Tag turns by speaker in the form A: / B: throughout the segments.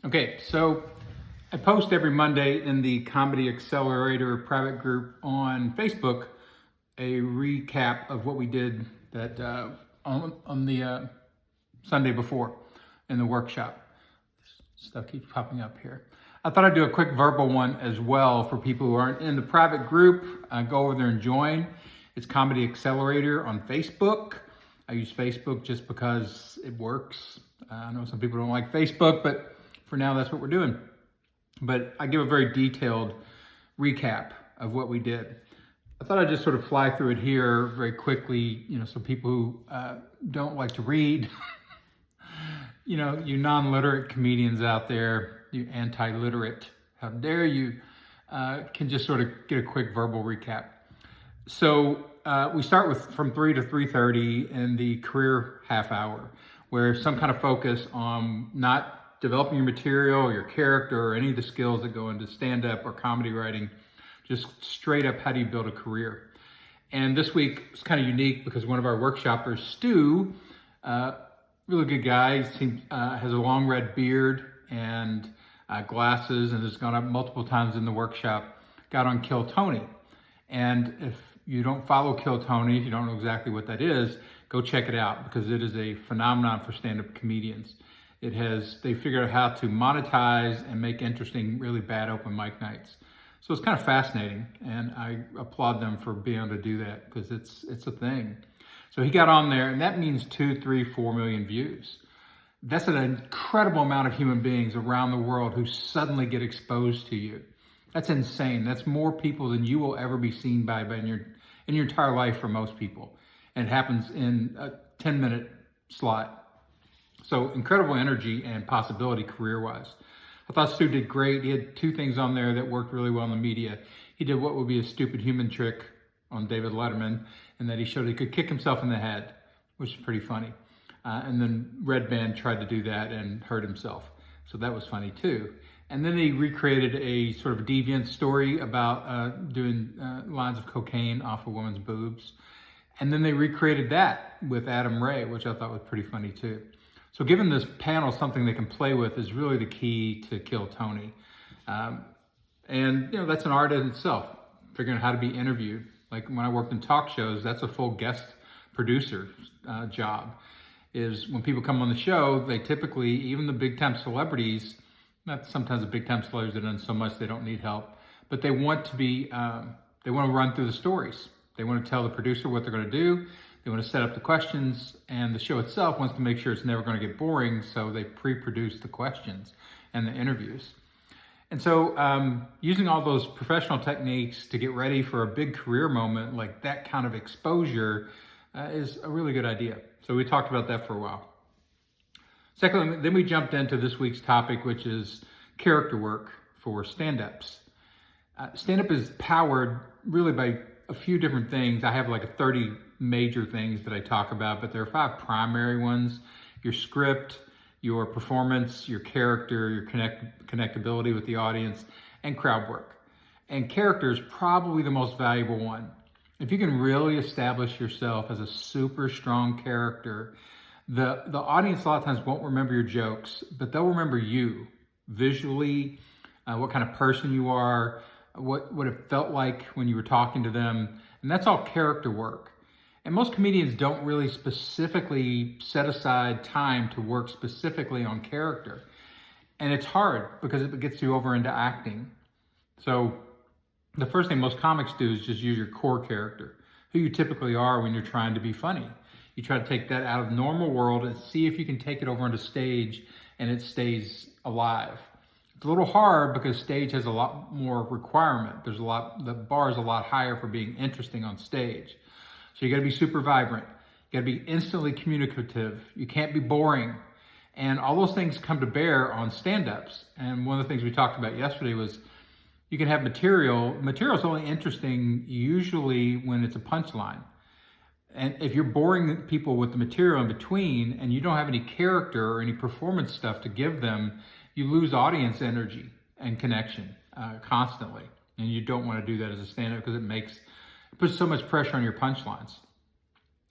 A: Okay, so I post every Monday in the Comedy Accelerator private group on Facebook a recap of what we did that on the Sunday before in the workshop. Stuff keeps popping up here. I thought I'd do a quick verbal one as well for people who aren't in the private group. Go over there and join. It's Comedy Accelerator on Facebook. I use Facebook just because it works. I know some people don't like Facebook, but for now, that's what we're doing. But I give a very detailed recap of what we did. I thought I'd just sort of fly through it here very quickly, so people who don't like to read, you non-literate comedians out there, you anti-literate, how dare you, can just sort of get a quick verbal recap. So we start with from 3 to 3:30 in the career half hour, where some kind of focus on not developing your material or your character or any of the skills that go into stand-up or comedy writing, just straight up, how do you build a career? And this week it's kind of unique because one of our workshoppers, Stu, really good guy, has a long red beard and glasses and has gone up multiple times in the workshop, got on Kill Tony. And if you don't follow Kill Tony, if you don't know exactly what that is, go check it out because it is a phenomenon for stand-up comedians. They figured out how to monetize and make interesting, really bad open mic nights. So it's kind of fascinating, and I applaud them for being able to do that because it's a thing. So he got on there, and that means 2, 3, 4 million views. That's an incredible amount of human beings around the world who suddenly get exposed to you. That's insane. That's more people than you will ever be seen by in your entire life for most people. And it happens in a 10-minute slot. So incredible energy and possibility career-wise. I thought Stu did great. He had 2 things on there that worked really well in the media. He did what would be a stupid human trick on David Letterman, and that he showed he could kick himself in the head, which is pretty funny. And then Red Band tried to do that and hurt himself. So that was funny too. And then he recreated a sort of deviant story about doing lines of cocaine off a woman's boobs. And then they recreated that with Adam Ray, which I thought was pretty funny too. So giving this panel something they can play with is really the key to Kill Tony. And that's an art in itself, figuring out how to be interviewed. Like when I worked in talk shows, that's a full guest producer job. Is when people come on the show, they typically, even the big time celebrities, not sometimes the big time celebrities have done so much they don't need help, but they want to be, they want to run through the stories. They want to tell the producer what they're going to do. They want to set up the questions, and the show itself wants to make sure it's never going to get boring, so they pre-produce the questions and the interviews. And so using all those professional techniques to get ready for a big career moment like that kind of exposure is a really good idea. So we talked about that for a while. Secondly, then we jumped into this week's topic, which is character work for stand-ups. Stand-up is powered really by a few different things. I have like 30 major things that I talk about, but there are 5 primary ones: your script, your performance, your character, your connectability with the audience, and crowd work. And character is probably the most valuable one. If you can really establish yourself as a super strong character, the audience a lot of times won't remember your jokes, but they'll remember you visually, what kind of person you are, what it felt like when you were talking to them. And that's all character work. And most comedians don't really specifically set aside time to work specifically on character. And it's hard because it gets you over into acting. So the first thing most comics do is just use your core character, who you typically are when you're trying to be funny. You try to take that out of the normal world and see if you can take it over onto stage and it stays alive. It's a little hard because stage has a lot more requirement. The bar is a lot higher for being interesting on stage. So you gotta be super vibrant. You gotta be instantly communicative. You can't be boring. And all those things come to bear on stand-ups. And one of the things we talked about yesterday was you can have material. Material's only interesting usually when it's a punchline. And if you're boring people with the material in between and you don't have any character or any performance stuff to give them, you lose audience energy and connection constantly. And you don't want to do that as a stand-up because it puts so much pressure on your punchlines.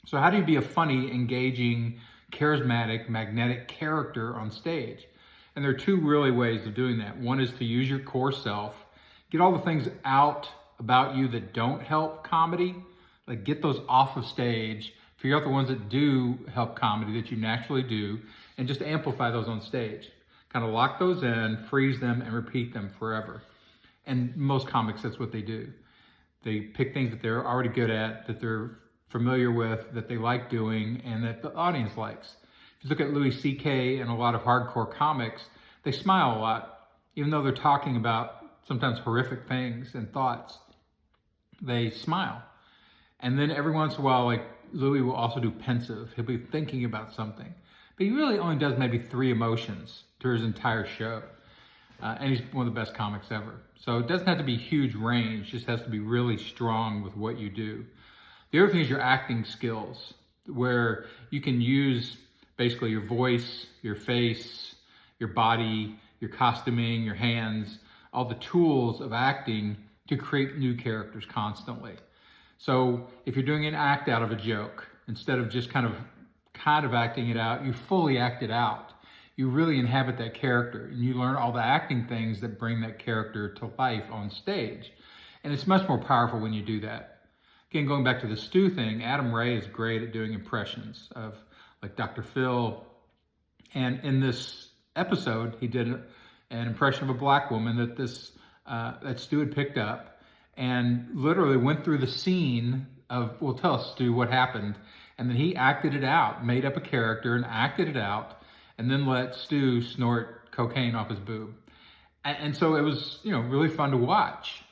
A: So how do you be a funny, engaging, charismatic, magnetic character on stage? And there are two really ways of doing that. One is to use your core self, get all the things out about you that don't help comedy, like get those off of stage, figure out the ones that do help comedy that you naturally do, and just amplify those on stage. Kind of lock those in, freeze them, and repeat them forever. And most comics, that's what they do. They pick things that they're already good at, that they're familiar with, that they like doing, and that the audience likes. If you look at Louis C.K. and a lot of hardcore comics, they smile a lot, even though they're talking about sometimes horrific things and thoughts. They smile. And then every once in a while, like Louis will also do pensive. He'll be thinking about something. But he really only does maybe 3 emotions through his entire show. And he's one of the best comics ever. So it doesn't have to be huge range, it just has to be really strong with what you do. The other thing is your acting skills, where you can use basically your voice, your face, your body, your costuming, your hands, all the tools of acting to create new characters constantly. So if you're doing an act out of a joke, instead of just kind of acting it out, you fully act it out. You really inhabit that character, and you learn all the acting things that bring that character to life on stage. And it's much more powerful when you do that. Again, going back to the Stu thing, Adam Ray is great at doing impressions of like Dr. Phil. And in this episode, he did an impression of a black woman that Stu had picked up, and literally went through the scene of, well, tell us, Stu, what happened. And then he acted it out, made up a character and acted it out, and then let Stu snort cocaine off his boob. And so it was, really fun to watch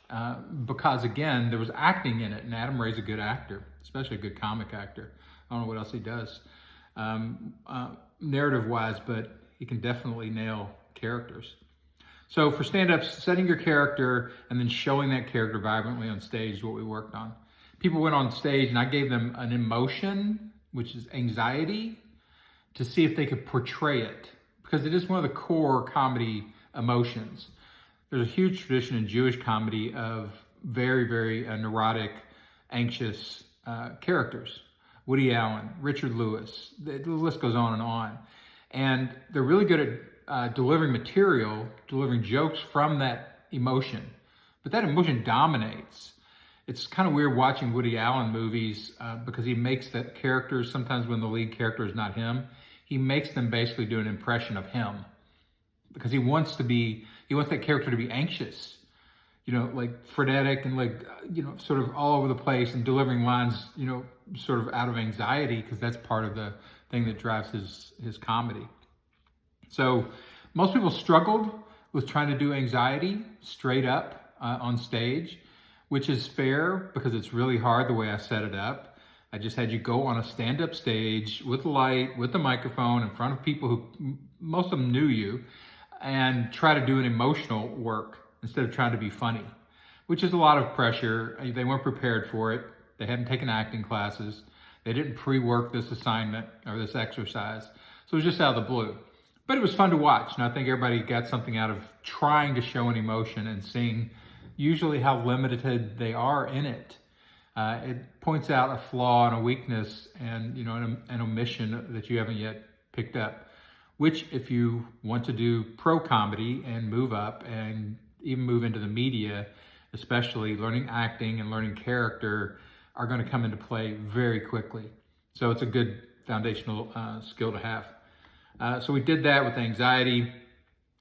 A: because, again, there was acting in it. And Adam Ray's a good actor, especially a good comic actor. I don't know what else he does narrative-wise, but he can definitely nail characters. So for stand-ups, setting your character and then showing that character vibrantly on stage is what we worked on. People went on stage and I gave them an emotion, which is anxiety, to see if they could portray it, because it is one of the core comedy emotions. There's a huge tradition in Jewish comedy of very, very neurotic, anxious characters. Woody Allen, Richard Lewis, the list goes on and on. And they're really good at delivering material, delivering jokes from that emotion. But that emotion dominates. It's kind of weird watching Woody Allen movies because he makes that character, sometimes when the lead character is not him, he makes them basically do an impression of him. Because he wants that character to be anxious, like frenetic and sort of all over the place and delivering lines, sort of out of anxiety, because that's part of the thing that drives his comedy. So most people struggled with trying to do anxiety straight up on stage, which is fair because it's really hard the way I set it up. I just had you go on a stand-up stage with a light, with a microphone in front of people who, most of them knew you, and try to do an emotional work instead of trying to be funny, which is a lot of pressure. They weren't prepared for it. They hadn't taken acting classes. They didn't pre-work this assignment or this exercise. So it was just out of the blue. But it was fun to watch, and I think everybody got something out of trying to show an emotion and seeing usually how limited they are in it. It points out a flaw and a weakness and an omission that you haven't yet picked up, which if you want to do pro comedy and move up and even move into the media, especially learning acting and learning character are going to come into play very quickly. So it's a good foundational skill to have. So we did that with anxiety.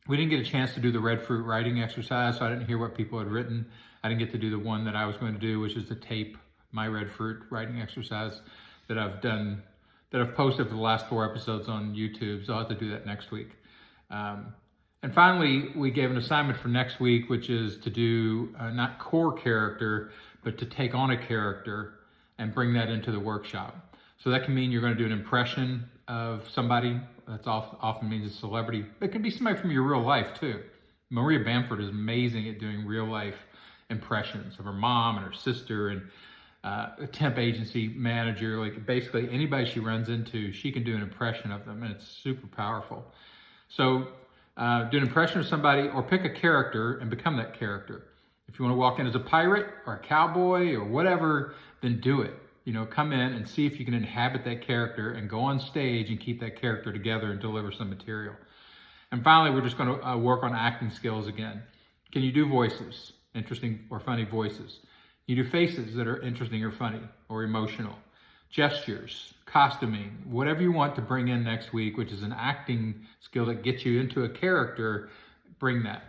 A: We didn't get a chance to do the red fruit writing exercise, so I didn't hear what people had written. I didn't get to do the one that I was going to do, which is to tape my red fruit writing exercise that I've done, that I've posted for the last 4 episodes on YouTube. So I'll have to do that next week. And finally, we gave an assignment for next week, which is to do not core character, but to take on a character and bring that into the workshop. So that can mean you're going to do an impression of somebody. That's often means a celebrity. It can be somebody from your real life too. Maria Bamford is amazing at doing real life impressions of her mom and her sister and a temp agency manager. Like basically anybody she runs into, she can do an impression of them, and it's super powerful. So do an impression of somebody or pick a character and become that character. If you want to walk in as a pirate or a cowboy or whatever, then do it. Come in and see if you can inhabit that character and go on stage and keep that character together and deliver some material. And finally, we're just going to work on acting skills again. Can you do voices, interesting or funny voices? You do faces that are interesting or funny or emotional. Gestures, costuming, whatever you want to bring in next week, which is an acting skill that gets you into a character, bring that.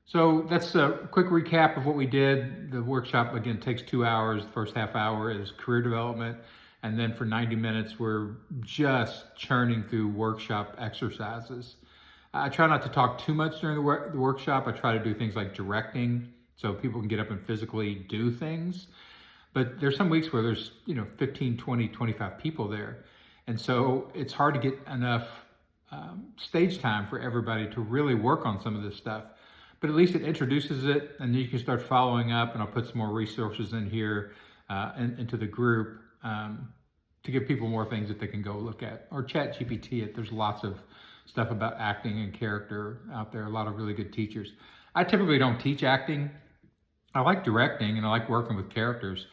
A: So that's a quick recap of what we did. The workshop, again, takes 2 hours. The first half hour is career development. And then for 90 minutes, we're just churning through workshop exercises. I try not to talk too much during the workshop. I try to do things like directing so people can get up and physically do things. But there's some weeks where there's 15, 20, 25 people there. And so it's hard to get enough stage time for everybody to really work on some of this stuff. But at least it introduces it, and then you can start following up, and I'll put some more resources in here into the group to give people more things that they can go look at, or chat GPT it. There's lots of stuff about acting and character out there, a lot of really good teachers. I typically don't teach acting. I like directing and I like working with characters,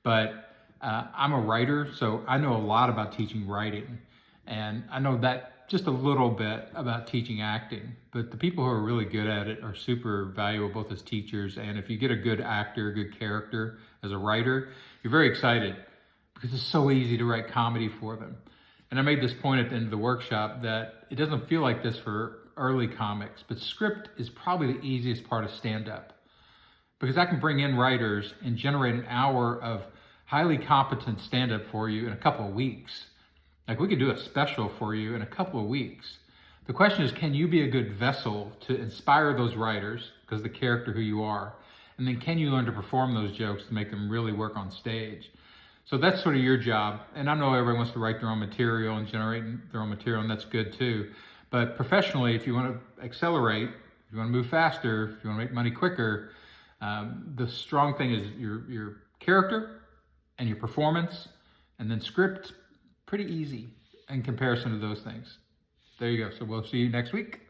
A: but I'm a writer, so I know a lot about teaching writing, and I know that just a little bit about teaching acting, but the people who are really good at it are super valuable both as teachers, and if you get a good actor, a good character as a writer, you're very excited because it's so easy to write comedy for them. And I made this point at the end of the workshop that it doesn't feel like this for early comics, but script is probably the easiest part of stand-up because I can bring in writers and generate an hour of highly competent stand-up for you in a couple of weeks. Like we could do a special for you in a couple of weeks. The question is, can you be a good vessel to inspire those writers because of the character who you are? And then can you learn to perform those jokes to make them really work on stage? So that's sort of your job. And I know everybody wants to write their own material and generate their own material, and that's good too. But professionally, if you want to accelerate, if you want to move faster, if you want to make money quicker, the strong thing is your character and your performance, and then script, pretty easy in comparison to those things. There you go. So we'll see you next week.